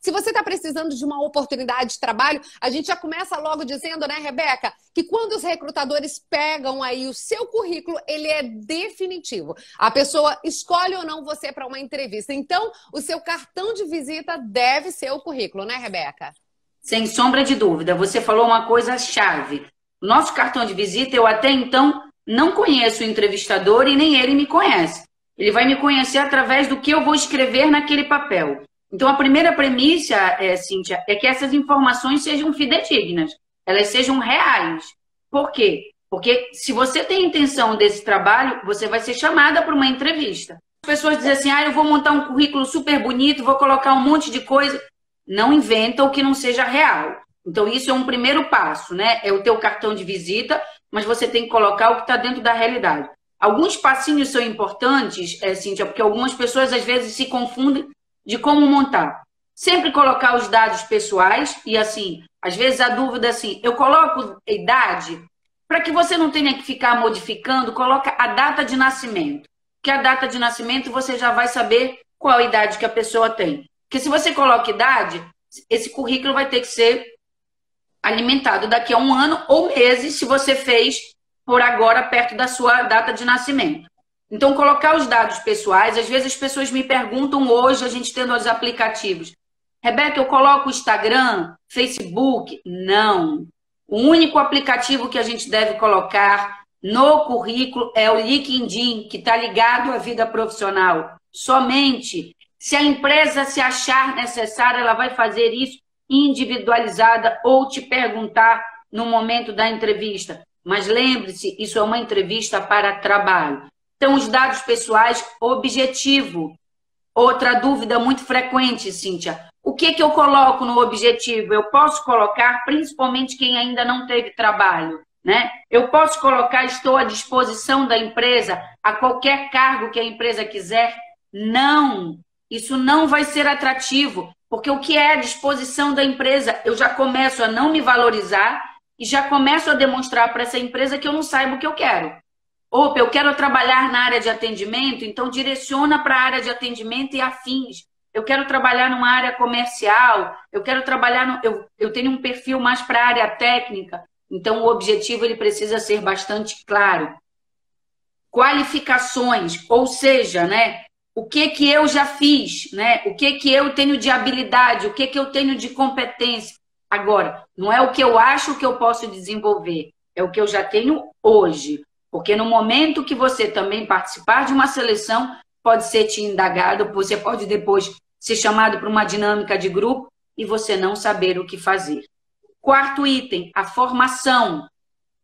Se você está precisando de uma oportunidade de trabalho, a gente já começa logo dizendo, né, Rebeca, que quando os recrutadores pegam aí o seu currículo, ele é definitivo. A pessoa escolhe ou não você para uma entrevista. Então, o seu cartão de visita deve ser o currículo, né, Rebeca? Sem sombra de dúvida, você falou uma coisa chave. O nosso cartão de visita, eu até então não conheço o entrevistador e nem ele me conhece. Ele vai me conhecer através do que eu vou escrever naquele papel. Então, a primeira premissa, Cíntia, é que essas informações sejam fidedignas, elas sejam reais. Por quê? Porque se você tem intenção desse trabalho, você vai ser chamada para uma entrevista. As pessoas dizem assim, eu vou montar um currículo super bonito, vou colocar um monte de coisa. Não inventa o que não seja real. Então, isso é um primeiro passo, né? É o teu cartão de visita, mas você tem que colocar o que está dentro da realidade. Alguns passinhos são importantes, Cíntia, porque algumas pessoas às vezes se confundem de como montar. Sempre colocar os dados pessoais e, assim, às vezes a dúvida é assim, eu coloco a idade, para que você não tenha que ficar modificando, coloca a data de nascimento. Que a data de nascimento você já vai saber qual a idade que a pessoa tem. Porque se você coloca idade, esse currículo vai ter que ser alimentado daqui a um ano ou meses, se você fez por agora perto da sua data de nascimento. Então, colocar os dados pessoais, às vezes as pessoas me perguntam hoje, a gente tendo os aplicativos, Rebeca, eu coloco o Instagram, Facebook? Não. O único aplicativo que a gente deve colocar no currículo é o LinkedIn, que está ligado à vida profissional. Somente se a empresa se achar necessária, ela vai fazer isso individualizada ou te perguntar no momento da entrevista. Mas lembre-se, isso é uma entrevista para trabalho. Então, os dados pessoais, objetivo. Outra dúvida muito frequente, Cíntia. O que eu coloco no objetivo? Eu posso colocar, principalmente quem ainda não teve trabalho, né? Eu posso colocar, estou à disposição da empresa, a qualquer cargo que a empresa quiser? Não. Isso não vai ser atrativo, porque o que é a disposição da empresa? Eu já começo a não me valorizar e já começo a demonstrar para essa empresa que eu não saiba o que eu quero. Opa, eu quero trabalhar na área de atendimento, então direciona para a área de atendimento e afins. Eu quero trabalhar numa área comercial, eu quero trabalhar... Eu tenho um perfil mais para a área técnica, então o objetivo ele precisa ser bastante claro. Qualificações, ou seja, né? O que eu já fiz, né? O que eu tenho de habilidade, o que eu tenho de competência. Agora, não é o que eu acho que eu posso desenvolver, é o que eu já tenho hoje. Porque no momento que você também participar de uma seleção, pode ser te indagado, você pode depois ser chamado para uma dinâmica de grupo e você não saber o que fazer. Quarto item, a formação.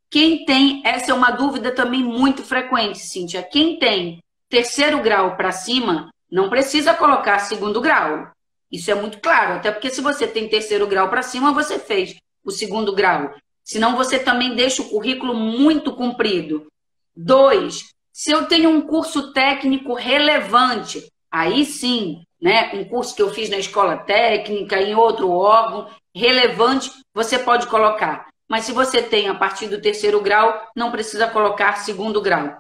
Quem tem, essa é uma dúvida também muito frequente, Cíntia, quem tem terceiro grau para cima, não precisa colocar segundo grau. Isso é muito claro, até porque se você tem terceiro grau para cima, você fez o segundo grau. Senão você também deixa o currículo muito comprido. 2, se eu tenho um curso técnico relevante, aí sim, né, um curso que eu fiz na escola técnica, em outro órgão, relevante, você pode colocar. Mas se você tem a partir do terceiro grau, não precisa colocar segundo grau.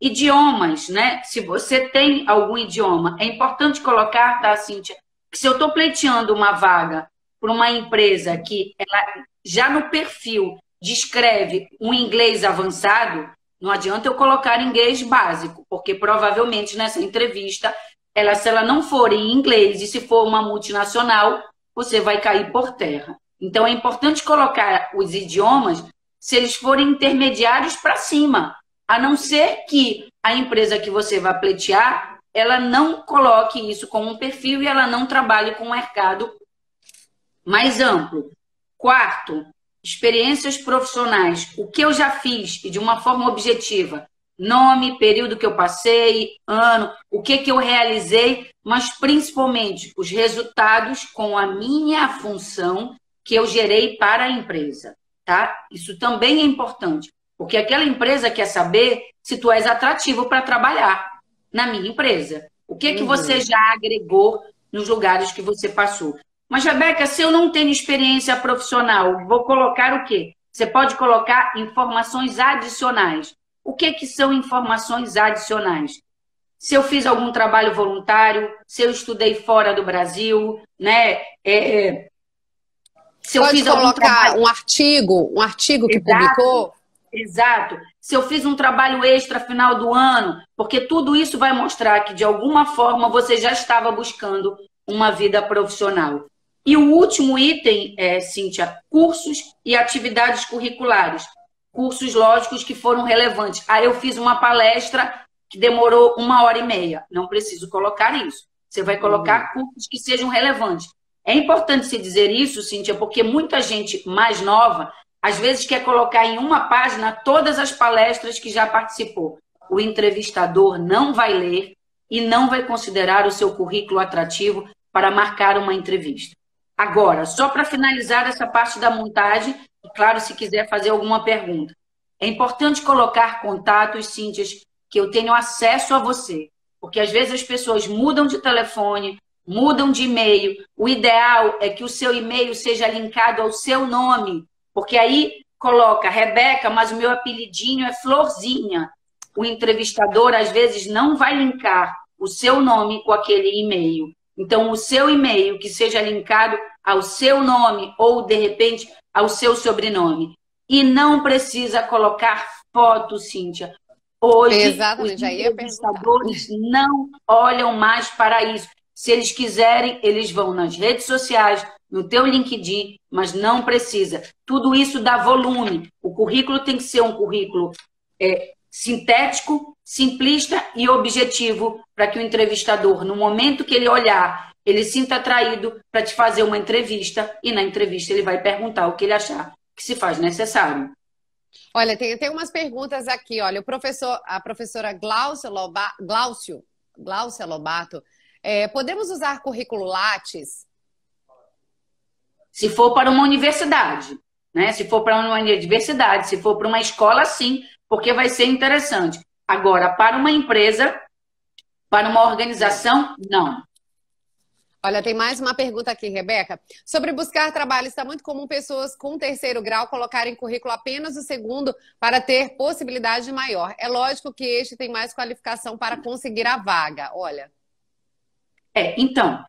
Idiomas, né? Se você tem algum idioma, é importante colocar, tá, Cíntia, que se eu estou pleiteando uma vaga para uma empresa que ela já no perfil descreve um inglês avançado, não adianta eu colocar inglês básico, porque provavelmente nessa entrevista, se ela não for em inglês e se for uma multinacional, você vai cair por terra. Então é importante colocar os idiomas se eles forem intermediários para cima, a não ser que a empresa que você vai pleitear, ela não coloque isso como um perfil e ela não trabalhe com um mercado mais amplo. Quarto, experiências profissionais. O que eu já fiz e de uma forma objetiva. Nome, período que eu passei, ano, o que eu realizei, mas principalmente os resultados com a minha função que eu gerei para a empresa. Tá? Isso também é importante, porque aquela empresa quer saber se tu és atrativo para trabalhar na minha empresa. O que você já agregou nos lugares que você passou. Mas, Rebeca, se eu não tenho experiência profissional, vou colocar o quê? Você pode colocar informações adicionais. O que são informações adicionais? se eu fiz algum trabalho voluntário, se eu estudei fora do Brasil, né? Se eu Pode fiz algum colocar trabalho... um artigo que Exato, publicou? exato. Se eu fiz um trabalho extra final do ano, porque tudo isso vai mostrar que, de alguma forma, você já estava buscando uma vida profissional. E o último item, Cíntia, cursos e atividades curriculares. Cursos lógicos que foram relevantes. Aí eu fiz uma palestra que demorou 1h30. Não preciso colocar isso. Você vai colocar cursos que sejam relevantes. É importante se dizer isso, Cíntia, porque muita gente mais nova, às vezes, quer colocar em uma página todas as palestras que já participou. O entrevistador não vai ler e não vai considerar o seu currículo atrativo para marcar uma entrevista. Agora, só para finalizar essa parte da montagem, e claro, se quiser fazer alguma pergunta, é importante colocar contatos, Cíntia, que eu tenho acesso a você, porque às vezes as pessoas mudam de telefone, mudam de e-mail. O ideal é que o seu e-mail seja linkado ao seu nome, porque aí coloca Rebeca, mas o meu apelidinho é Florzinha. O entrevistador, às vezes, não vai linkar o seu nome com aquele e-mail. Então, o seu e-mail que seja linkado ao seu nome ou, de repente, ao seu sobrenome. E não precisa colocar foto, Cíntia. Hoje, Exatamente, os já ia perguntar. entrevistadores não olham mais para isso. Se eles quiserem, eles vão nas redes sociais, no teu LinkedIn, mas não precisa. Tudo isso dá volume. O currículo tem que ser um currículo sintético, simplista e objetivo, para que o entrevistador, no momento que ele olhar, ele sinta atraído para te fazer uma entrevista, e na entrevista ele vai perguntar o que ele achar que se faz necessário. Olha, tem umas perguntas aqui. Olha, a professora Glaucia Lobato, podemos usar currículo Lattes? Se for para uma universidade, né? Se for para uma universidade, se for para uma escola, sim, porque vai ser interessante. Agora, para uma empresa, para uma organização, não. Olha, tem mais uma pergunta aqui, Rebeca. Sobre buscar trabalho, está muito comum pessoas com terceiro grau colocarem currículo apenas o segundo para ter possibilidade maior. É lógico que este tem mais qualificação para conseguir a vaga. Olha. Então,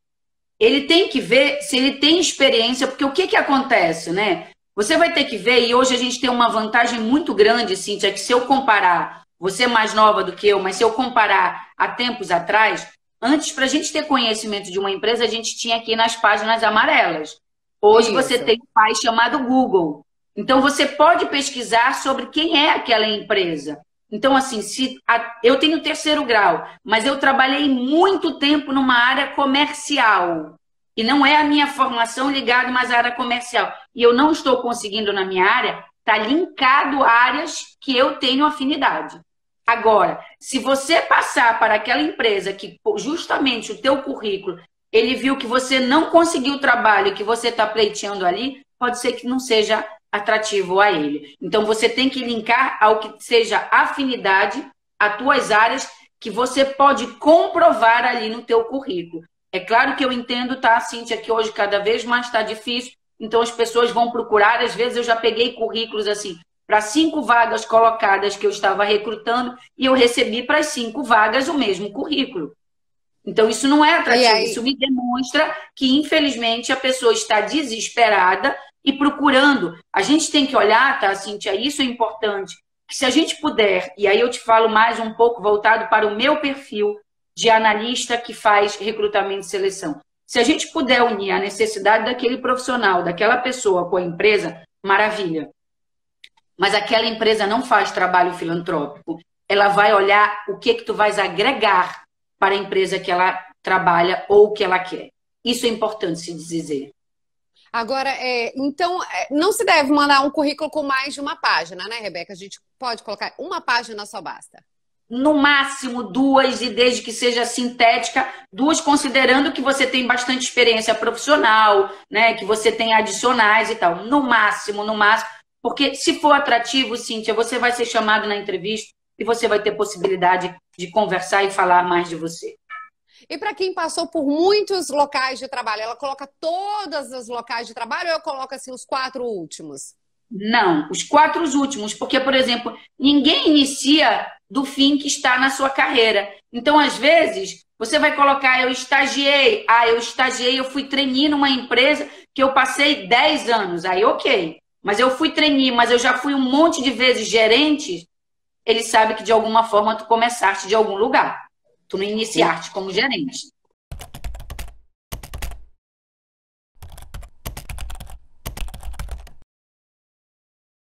ele tem que ver se ele tem experiência, porque o que acontece, né? Você vai ter que ver, e hoje a gente tem uma vantagem muito grande, Cíntia, que se eu comparar, você é mais nova do que eu, mas se eu comparar há tempos atrás, antes, para a gente ter conhecimento de uma empresa, a gente tinha aqui nas páginas amarelas. Hoje você tem um pai chamado Google. Então, você pode pesquisar sobre quem é aquela empresa. Então, assim, eu tenho terceiro grau, mas eu trabalhei muito tempo numa área comercial. E não é a minha formação ligada mais à área comercial. E eu não estou conseguindo na minha área, está linkado a áreas que eu tenho afinidade. Agora, se você passar para aquela empresa que justamente o teu currículo, ele viu que você não conseguiu o trabalho que você está pleiteando ali, pode ser que não seja atrativo a ele. Então, você tem que linkar ao que seja afinidade, a tuas áreas, que você pode comprovar ali no teu currículo. É claro que eu entendo, tá, Cíntia, que hoje cada vez mais está difícil, então as pessoas vão procurar, às vezes eu já peguei currículos assim, para 5 vagas colocadas que eu estava recrutando, e eu recebi para as 5 vagas o mesmo currículo. Então, isso não é atrativo, isso me demonstra que, infelizmente, a pessoa está desesperada e procurando. A gente tem que olhar, tá, Cíntia, isso é importante, que se a gente puder, e aí eu te falo mais um pouco voltado para o meu perfil de analista que faz recrutamento e seleção. Se a gente puder unir a necessidade daquele profissional, daquela pessoa com a empresa, maravilha. Mas aquela empresa não faz trabalho filantrópico. Ela vai olhar o que tu vais agregar para a empresa que ela trabalha ou que ela quer. Isso é importante se dizer. Agora, então, não se deve mandar um currículo com mais de uma página, né, Rebeca? A gente pode colocar uma página só basta. No máximo 2, e desde que seja sintética, 2 considerando que você tem bastante experiência profissional, né, que você tem adicionais e tal. No máximo, porque se for atrativo, Cíntia, você vai ser chamado na entrevista e você vai ter possibilidade de conversar e falar mais de você. E para quem passou por muitos locais de trabalho, ela coloca todos os locais de trabalho ou eu coloco assim os 4 últimos? Não, os 4 últimos, porque, por exemplo, ninguém inicia do fim que está na sua carreira. Então, às vezes, você vai colocar, eu estagiei. Ah, eu estagiei, eu fui trainee numa empresa que eu passei 10 anos. Aí, ok. Mas eu fui trainee, mas eu já fui um monte de vezes gerente. Ele sabe que, de alguma forma, tu começaste de algum lugar. Tu não iniciaste como gerente.